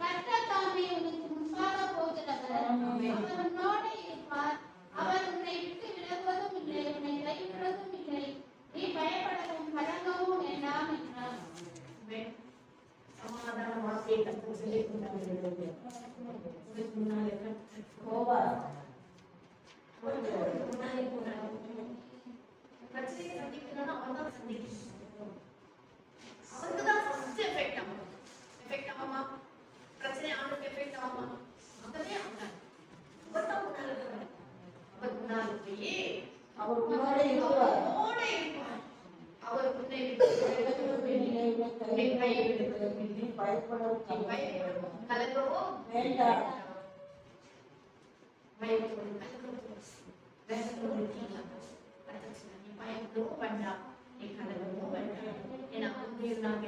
கர்த்தர் தாமே உனக்கு முன்பாக போகிறவர், அவர் உன்னோடு இருப்பார். அவர் உன்னை விட்டு விலகுவதும் இல்லை, உன்னை கைவிடுவதும் இல்லை. நீ பயப்படவும் கலங்கவும் வேண்டாம் என்றார். சமாதான வார்த்தையை கர்த்தர் சொல்லிக் கொண்டிருக்கிறார். பிரச்சனையை சந்திக்கணும்னா அவர்தான் சந்திக்கணும். அவருக்குதான் ஃபர்ஸ்ட் எஃபெக்ட் ஆகும். எஃபெக்ட் ஆகுமா? பிரச்சனை அவனுக்கு எஃபெக்ட் ஆகுமா? அவரே ஆகாது. அவர்தான் முன்னால இருக்கிறார். அவர் முன்னால போய் அவர் முன்னாடி இருக்கிறார். அவரோட இருப்பார். அவர் முன்னே பயப்படவும் கலங்கவும் வேண்டாம். பயப்படவும் நீ பயப்படவும் வேண்டாம், நீ கலங்கவும் வேண்டாம். ஏன்னா நாங்க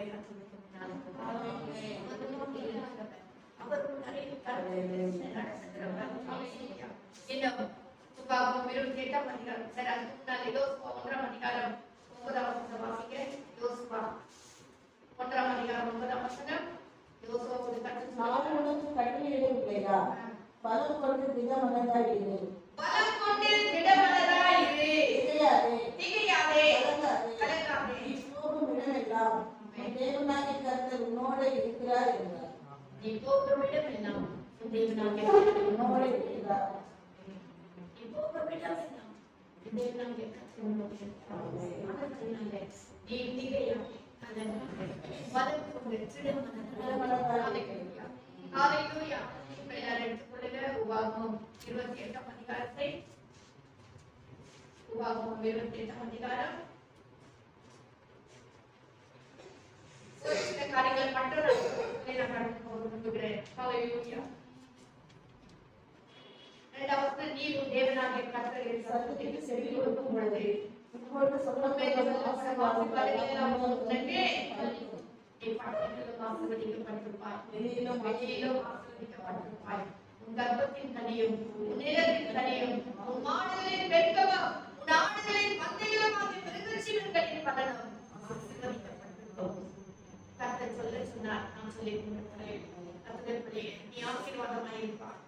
அவர் இன்னும் உபாகமம் 28ஆம் அதிகாரம். சரி, அதுக்கு முன்னால யோசுவா 1ஆம் அதிகாரம் 9ஆம் வசனம் வாசிக்க. யோசுவா 1ஆம் அதிகாரம் 9ஆம் வசனம். யோசுவா ஒரு கட்டளை, நான் உனக்கு கட்டளையிடவில்லையா? பலம் கொண்டு திடமனதாயிரு. பலம் கொண்டு திடமனதாய் இரு. திகையாதே, கலங்காதே. நீ போகும் இடமெல்லாம் தேவனாகிய கர்த்தர் உன்னோடு இருக்கிறார் என்றார். நீ போகும் இடமெல்லாம் தேவனாகிய உன்னோடு இருக்கிறார். நீ போகும் இடமெல்லாம் தேவனாகிய கர்த்தர் உன்னோடு இருக்கிறார். நீ திகையாதே, கலங்காதே. பலம் கொண்டு திடமனதாய் இரு. ஹalleluya. எல்லாரும் எடுத்துக்கொள்ளுங்க. உபாகமம் 28ஆம் அதிகாரத்தை. உபாகமம் 28ஆம் அதிகாரம். சில காரியங்களை மட்டும் நான் கடந்து போக விரும்புகிறேன். ஹalleluya. இரண்டாவது, நீ உன் தேவனாகிய கர்த்தரின் சத்தத்துக்கு செவி கொடுக்கும் பொழுது இப்பொழுது சொல்லப்படும் ஆசீர்வாதங்கள் உனக்கே நீ பட்டணத்திலும் ஆசீர்வதிக்கப்பட்டிருப்பாய், வெளியிலும் ஆசீர்வதிக்கப்பட்டிருப்பாய். உன் கர்ப்பத்தின் கனியும் உன் நிலத்தின் கனியும் உன் மாடுகளின் பெருக்கமும் உன் ஆடுகளின் மந்தைகளும் ஆகிய மிருகஜீவன்களின் பலனும் ஆசீர்வதிக்கப்பட்டிருக்கும். கர்த்தர் சொல்ல சொன்னார். நான் சொல்லிக் கொண்டிருக்கிறேன். கர்த்தருடைய நீ ஆசீர்வாதமாய் இருப்பாய்.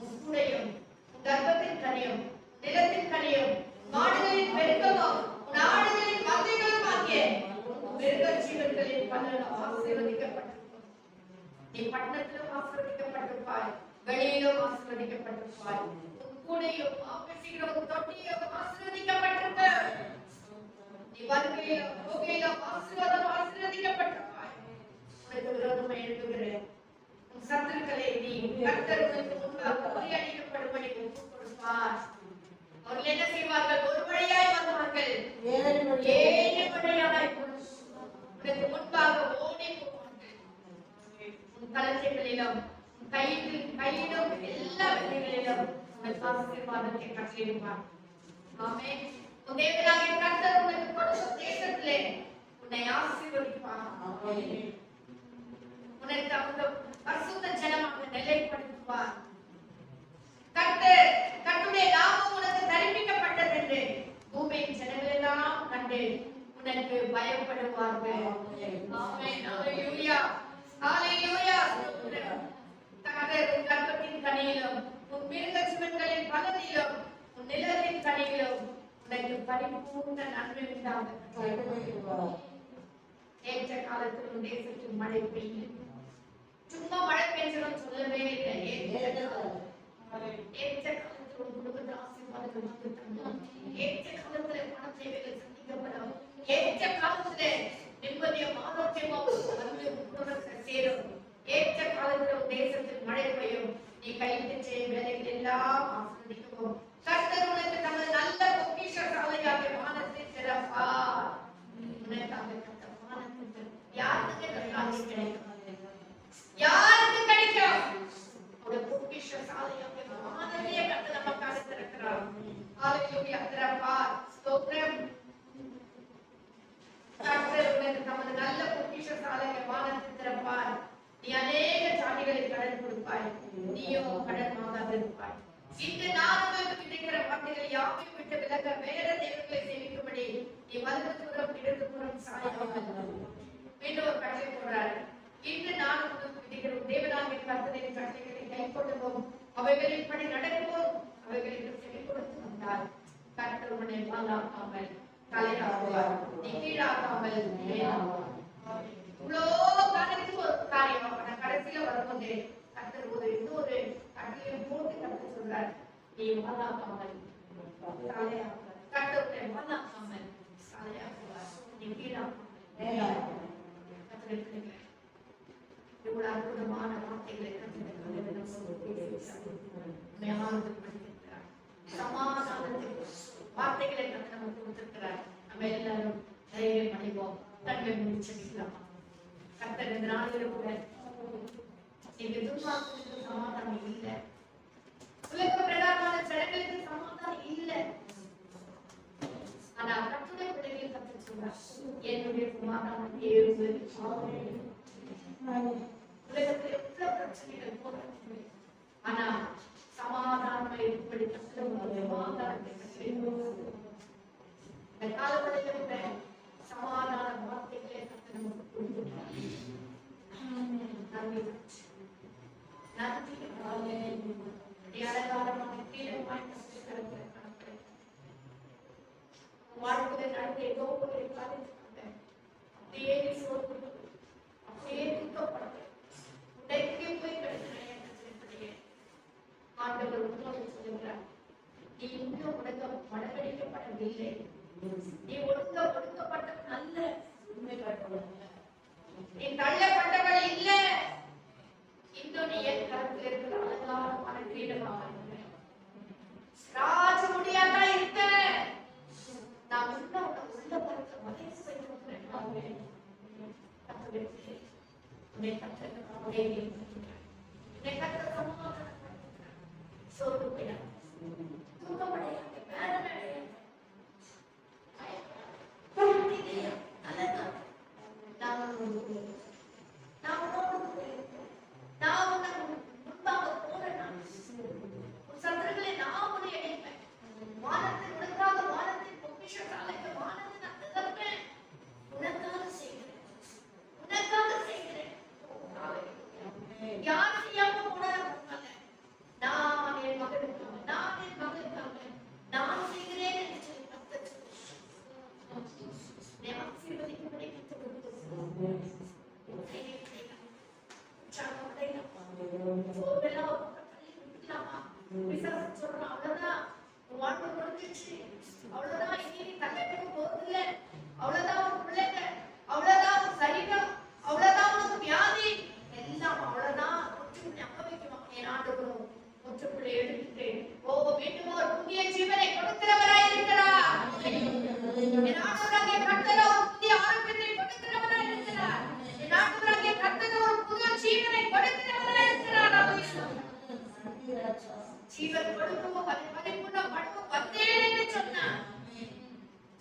உன் கூடையும் உன் கர்ப்பத்தின் கனியும் நிலத்தின் கனியும் மாடுகளின் பெருக்கமும் உன் ஆடுகளின் மந்தைகளும் ஆகிய மிருகஜீவன்களின் பலனும் ஆசீர்வதிக்கப்பட்டிருக்கும். நீ பட்டணத்திலும் ஆசீர்வதிக்கப்பட்டிருப்பாய், வெளியிலும் ஆசீர்வதிக்கப்பட்டிருப்பாய். உன் கூடையும் ஆபீசிலும் தொட்டியும் ஆசீர்வதிக்கப்பட்டிருக்க. நீ வருகையிலும் போகையிலும் ஆசீர்வதிக்கப்பட்டிருப்பாய். உனக்கு விரோதமாய் எழுதுகிறேன். உன் சத்துருக்களை நீ கர்த்தர் உனக்கு முன்பாக முறியடிக்கப்படும்படி ஒப்புக் கொடுப்பார். அவர்கள் என்ன செய்வார்கள்? ஒரு வழியாய் வருவார்கள், 7 வழியாய் உனக்கு முன்பாக ஓடி போவார்கள். உன் கலசங்களிலும் கையிலும் எல்லா வேலைகளிலும் உனக்கு ஆசீர்வாதத்தை கட்டளையிடுவார். ஆமென். உன் தேவனாகிய கர்த்தர் உனக்கு கொடுக்கும் தேசத்திலே உன்னை ஆசீர்வதிப்பார். உன்னை தமது பரிசுத்த ஜனமாக நிலைப்படுத்துவார். கர்த்தருடைய நாம உனக்கு பயப்படுவார்கள். ஆமென். ஹalleluya. ஹalleluya. கர்த்தர் உன் கற்பத்தின் கனியிலும் உன் மிருக ஜீவன்களின் பலனிலும் உன் நிலத்தின் கனியிலும் உனக்கு பரிபூர்ண நன்மை உண்டாகும். ஏற்ற காலத்தில் உன் தேசத்தில் மழை பெய்யும். சும்மா மழை பெய்யணும் சொல்லவே இல்லை. ஏற்ற காலத்தில் உன் குடும்பத்தை ஆசீர்வாதங்கள் வந்து தங்கும். ஏற்ற காலத்துல பண தேவைகள் சந்திக்கப்படும். ஏற்ற காலத்துல நிம்மதியும் ஆரோக்கியமும் வந்து குடும்பத்தை சேரும். ஏற்ற காலத்துல உன் தேசத்தில் மழை பெய்யும். நீ கையிட்டு செய்யும் வேலைகள் எல்லாம் ஆசீர்வதிக்கும். கர்த்தர் உனக்கு தமது நல்ல பொக்கிஷ சாலையாக வானத்தை திறப்பார். உனக்காக கர்த்தர் வானத்தை திறப்பார். யாருக்கு கர்த்தர் கிடைக்கும்? யாருக்கு கிடைக்கும்? ஒரு பொக்கிஷ சாலையாக வானத்தையே கர்த்தர் நமக்காக திறக்கிறார். ஹalleluya. திறப்பார். ஸ்தோத்திரம். கர்த்தர் உனக்கு தமது நல்ல பொக்கிஷ சாலையாக வானத்தை திறப்பார். நீ அநேக சாதிகளை கடன் கொடுப்பாய். நீயோ கடன் வாங்காது இருப்பாய். இந்த நான் உங்களுக்கு விதைக்கிற வார்த்தைகள் யாவையும் விட்டு விலக வேற தேவர்களை சேவிக்கும்படி நீ வலது புறம் இடது புறம் சாயாமல். மீண்டும் ஒரு கட்டளை போடுறாரு. இன்று நான் உங்களுக்கு விதைக்கிற தேவனாகிய கர்த்தரின் கட்டளைகளை கைக்கொள்ளவும் அவைகளின்படி நடக்கவும் அவைகளுக்கு செவி கொடுத்து வந்தார். கர்த்தர் உன்னை வாழாக்காமல் தலையாக்குவார். நீ கீழாக்காமல் மேலாக்குவார். இவ்வளோ காரியத்துக்கு ஒரு காரியம் கடைசியில வரும்போது கர்த்தர் இன்னொரு கட்டளையும் போட்டு கர்த்தர் சொல்றார். நீ வாழாக்காமல் தலையாக்குவார். கர்த்தர் உன்னை வாழாக்காமல் தலையாக்குவார். நீ கீழாக்காமல் கர்த்தர் இவ்வளவு அற்புதமான வார்த்தைகளை சமாதானத்துக்கு வார்த்தைகளை நமக்கு கொடுத்திருக்கிறார். நம்ம எல்லாரும் தைரியம் அடைவோம். தன்மை முடிச்சிடலாம். கர்த்தர் இந்த நாளில் கூட நீங்க துன்மார்க்கத்துக்கு சமாதானம் இல்லை. உலக பிரகாரமான சடங்குகளுக்கு சமாதானம் இல்லை. ஆனா கர்த்தருடைய பிள்ளைகள் கர்த்தர் சொல்றார், என்னுடைய சமாதானம் தேர்வு. உலகத்தில் எவ்வளவு பிரச்சனைகள் போராட்டங்கள், ஆனா சமாதானம் எப்படி சமாதானத்தை இந்த காலப்படையில் சமாதான வார்த்தைகளை கர்த்தர் நமக்கு கொடுத்திருக்கிறார். நன்றி நன்றி. அழகாரமான கீழமாய் வாழ்க்கையில் நடந்த ஏதோ ஒரு காரியத்துக்காக அப்படியே அப்படியே துக்கப்பட்டு உடைக்கே போய் கிடக்கிறேன். ஆண்டவர் உண்மையை சொல்லுகிறார், நீ இன்னும் மடங்கடிக்கப்படவில்லை. நீ ஒடுக்கப்பட்ட நல்ல உண்மைப்பட்டவள். நீ தள்ளப்பட்டவள் இல்லை. இன்னும் நீ என் கருத்தில் இருக்கிற அலங்காரமான கிரீடமாக ராஜ முடியாதான் இருக்க. நான் இன்னும் உள்ள கருத்தை மதிப்பு செய்திருக்கிறேன். உன்னை கற்ற சமாதானம் சோர்வு போயிடாது. தூக்கமடையாது. ஜீவன் கொடுக்கவும் பரிபூர்ணப்படுத்தவும் வந்தேன் என்று சொன்னார்.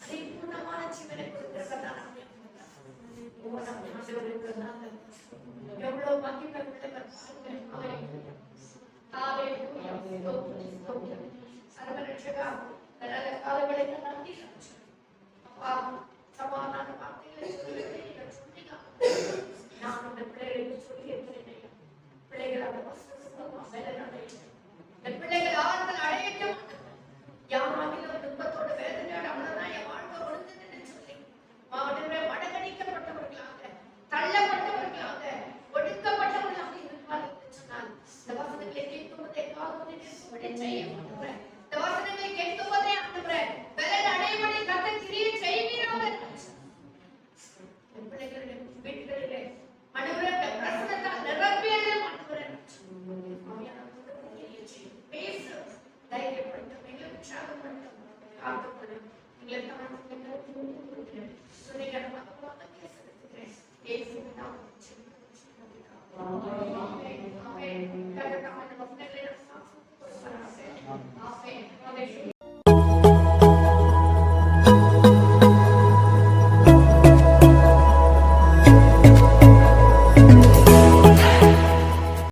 பரிபூர்ணமான ஜீவனை கொடுக்கிறவர்தான் எவ்வளவு மகிமை உள்ளவர். சர்வரட்சகா காலங்களை நன்றி. அப்பா சமாதான கொடுக்கிறேன். துணைகரமாக மத்திய செலுத்துகிறேன். இயேசுவின் நாமத்தில் ஜெபிக்கிறேன். ஆமென். ஆமென். கர்த்தர் தாமே நம்ம பிள்ளைகளை ஆசீர்வதிப்பாராக. ஆமென். ஆமென்.